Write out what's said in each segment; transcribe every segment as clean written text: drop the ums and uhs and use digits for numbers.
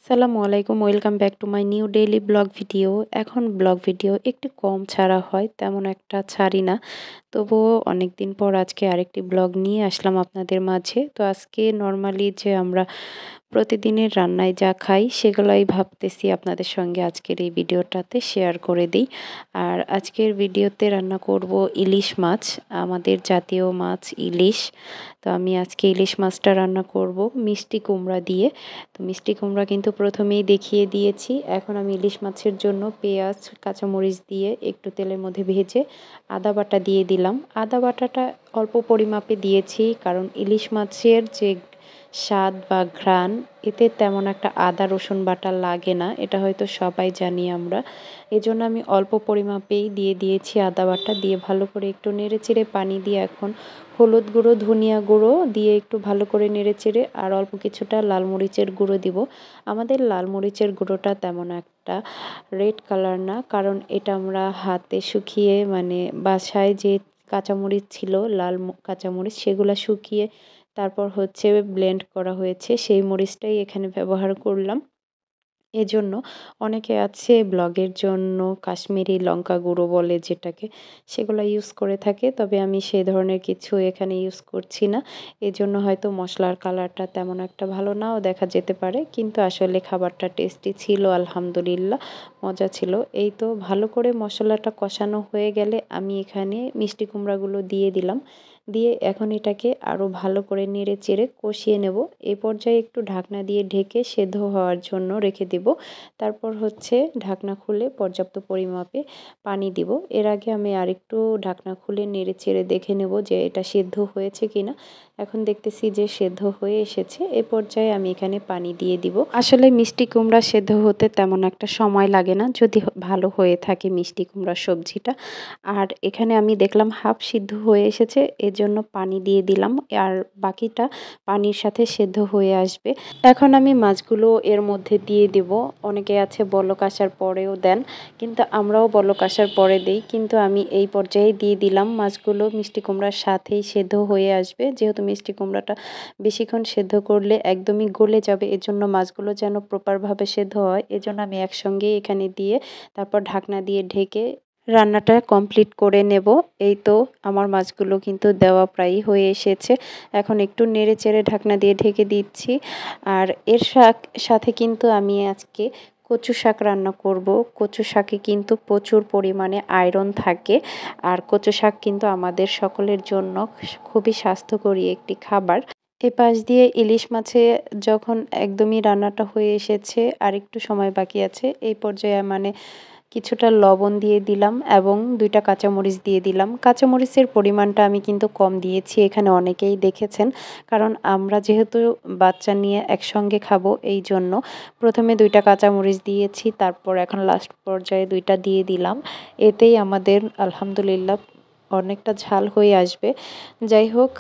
আসসালামু আলাইকুম, welcome back to my new daily blog video. এখন ব্লগ ভিডিও একটু কম ছাড়া হয়, তেমন একটা ছাড়ি না। তবুও অনেক দিন পর আজকে আরেকটি ব্লগ নিয়ে আসলাম আপনাদের মাঝে। তো আজকে নর্মালি যে আমরা প্রতিদিনের রান্নায় যা খাই সেগুলাই ভাবতেছি আপনাদের সঙ্গে আজকের এই ভিডিওটাতে শেয়ার করে দিই। আর আজকের ভিডিওতে রান্না করব ইলিশ মাছ, আমাদের জাতীয় মাছ ইলিশ। তো আমি আজকে ইলিশ মাছটা রান্না করব মিষ্টি কুমড়া দিয়ে। তো মিষ্টি কুমড়া কিন্তু প্রথমেই দেখিয়ে দিয়েছি। এখন আমি ইলিশ মাছের জন্য পেঁয়াজ কাঁচামরিচ দিয়ে একটু তেলের মধ্যে ভেজে আদা বাটা দিয়ে দিলাম। আদা বাটাটা অল্প পরিমাপে দিয়েছি, কারণ ইলিশ মাছের যে স্বাদ বা ঘ্রাণ, এতে তেমন একটা আদা রসুন বাটা লাগে না, এটা হয়তো সবাই জানি আমরা। এজন্য আমি অল্প পরিমাপেই দিয়ে দিয়েছি আদা বাটা দিয়ে ভালো করে একটু নেড়েচেড়ে পানি দিয়ে এখন হলুদ গুঁড়ো ধনিয়া গুঁড়ো দিয়ে একটু ভালো করে নেড়েচেড়ে আর অল্প কিছুটা লাল মরিচের গুঁড়ো দিব। আমাদের লাল মরিচের গুঁড়োটা তেমন একটা রেড কালার না, কারণ এটা আমরা হাতে শুকিয়ে মানে বাসায় যে কাঁচামরিচ ছিল লাল কাঁচামরিচ সেগুলো শুকিয়ে তারপর হচ্ছে ব্লেন্ড করা হয়েছে, সেই মরিচটাই এখানে ব্যবহার করলাম। এজন্য অনেকে আছে ব্লগের জন্য কাশ্মীরি লঙ্কা গুঁড়ো বলে যেটাকে, সেগুলো ইউজ করে থাকে, তবে আমি সেই ধরনের কিছু এখানে ইউজ করছি না। এজন্য হয়তো মশলার কালারটা তেমন একটা ভালো নাও দেখা যেতে পারে, কিন্তু আসলে খাবারটা টেস্টি ছিল, আলহামদুলিল্লাহ মজা ছিল। এই তো ভালো করে মশলাটা কষানো হয়ে গেলে আমি এখানে মিষ্টি কুমড়াগুলো দিয়ে দিলাম। দিয়ে এখন এটাকে আরও ভালো করে নেড়ে চেড়ে কষিয়ে নেব। এই পর্যায়ে একটু ঢাকনা দিয়ে ঢেকে সেদ্ধ হওয়ার জন্য রেখে দেব। তারপর হচ্ছে ঢাকনা খুলে পর্যাপ্ত পরিমাপে পানি দিব। এর আগে আমি আরেকটু ঢাকনা খুলে নেড়ে চেড়ে দেখে নেব যে এটা সেদ্ধ হয়েছে কিনা। এখন দেখতেছি যে সেদ্ধ হয়ে এসেছে। এ পর্যায়ে আমি এখানে পানি দিয়ে দিব। আসলে মিষ্টি কুমড়া সেদ্ধ হতে তেমন একটা সময় লাগে না, যদি ভালো হয়ে থাকে মিষ্টি কুমড়ার সবজিটা। আর এখানে আমি দেখলাম হাফ সিদ্ধ হয়ে এসেছে, এজন্য পানি দিয়ে দিলাম, আর বাকিটা পানির সাথে সেদ্ধ হয়ে আসবে। এখন আমি মাছগুলো এর মধ্যে দিয়ে দেব। অনেকে আছে বলক আসার পরেও দেন, কিন্তু আমরাও বলক আসার পরে দেই, কিন্তু আমি এই পর্যায়ে দিয়ে দিলাম। মাছগুলো মিষ্টি কুমড়ার সাথেই সেদ্ধ হয়ে আসবে, যেহেতু মিষ্টি কুমড়াটা বেশিক্ষণ সেদ্ধ করলে একদমই গলে যাবে, এজন্য মাছগুলো যেন প্রপারভাবে সেদ্ধ হয়, এজন্য আমি একসঙ্গে এখানে দিয়ে তারপর ঢাকনা দিয়ে ঢেকে রান্নাটা কমপ্লিট করে নেব। এই তো আমার মাছগুলো কিন্তু দেওয়া প্রায় হয়ে এসেছে। এখন একটু নেড়ে চেড়ে ঢাকনা দিয়ে ঢেকে দিচ্ছি। আর এর সাথে কিন্তু আমি আজকে কচু শাক রান্না করব। কচু শাকে কিন্তু প্রচুর পরিমাণে আয়রন থাকে, আর কচু শাক কিন্তু আমাদের সকলের জন্য খুবই স্বাস্থ্যকরী একটি খাবার। এপাশ দিয়ে ইলিশ মাছে যখন একদমই রান্নাটা হয়ে এসেছে, আর একটু সময় বাকি আছে, এই পর্যায়ে মানে কিছুটা লবণ দিয়ে দিলাম এবং 2টা কাঁচামরিচ দিয়ে দিলাম। কাঁচামরিচের পরিমাণটা আমি কিন্তু কম দিয়েছি, এখানে অনেকেই দেখেছেন, কারণ আমরা যেহেতু বাচ্চা নিয়ে একসঙ্গে খাবো এই জন্য প্রথমে 2টা কাঁচামরিচ দিয়েছি, তারপর এখন লাস্ট পর্যায়ে 2টা দিয়ে দিলাম। এতেই আমাদের আলহামদুলিল্লাহ অনেকটা ঝাল হয়ে আসবে। যাই হোক,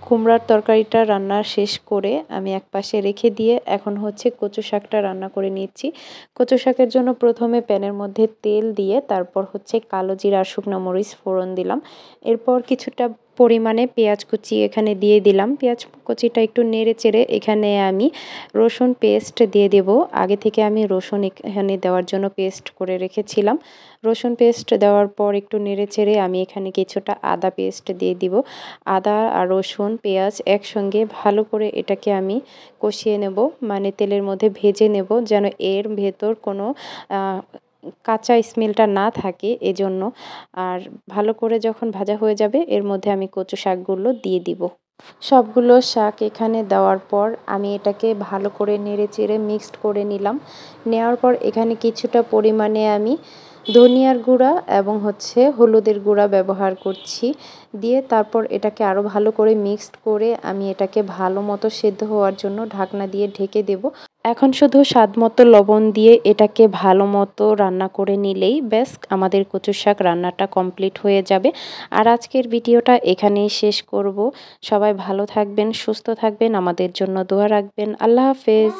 কুমড়ার তরকারিটা রান্না শেষ করে আমি একপাশে রেখে দিয়ে এখন হচ্ছে কচু শাকটা রান্না করে নিচ্ছি। কচু শাকের জন্য প্রথমে প্যানের মধ্যে তেল দিয়ে তারপর হচ্ছে কালো জিরা আর শুকনো মরিচ ফোড়ন দিলাম। এরপর কিছুটা পরিমাণে পেঁয়াজ কুচি এখানে দিয়ে দিলাম। পেঁয়াজ কুচিটা একটু নেড়ে চেড়ে এখানে আমি রসুন পেস্ট দিয়ে দেব। আগে থেকে আমি রসুন এখানে দেওয়ার জন্য পেস্ট করে রেখেছিলাম। রসুন পেস্ট দেওয়ার পর একটু নেড়ে চেড়ে আমি এখানে কিছুটা আদা পেস্ট দিয়ে দিব। আদা আর রসুন পেঁয়াজ একসঙ্গে ভালো করে এটাকে আমি কষিয়ে নেব, মানে তেলের মধ্যে ভেজে নেব, যেন এর ভেতর কোনো কাঁচা স্মেলটা না থাকে, এজন্য। আর ভালো করে যখন ভাজা হয়ে যাবে এর মধ্যে আমি কচু শাকগুলো দিয়ে দিব। সবগুলো শাক এখানে দেওয়ার পর আমি এটাকে ভালো করে নেড়ে চেড়ে মিক্সড করে নিলাম। নেওয়ার পর এখানে কিছুটা পরিমাণে আমি ধনিয়ার গুঁড়া এবং হচ্ছে হলুদের গুঁড়া ব্যবহার করছি। দিয়ে তারপর এটাকে আরও ভালো করে মিক্সড করে আমি এটাকে ভালো মতো সেদ্ধ হওয়ার জন্য ঢাকনা দিয়ে ঢেকে দেব। এখন শুধু স্বাদ মতো লবণ দিয়ে এটাকে ভালো মতো রান্না করে নিলেই ব্যাস আমাদের কচু শাক রান্নাটা কমপ্লিট হয়ে যাবে। আর আজকের ভিডিওটা এখানেই শেষ করব। সবাই ভালো থাকবেন, সুস্থ থাকবেন, আমাদের জন্য দোয়া রাখবেন। আল্লাহ হাফেজ।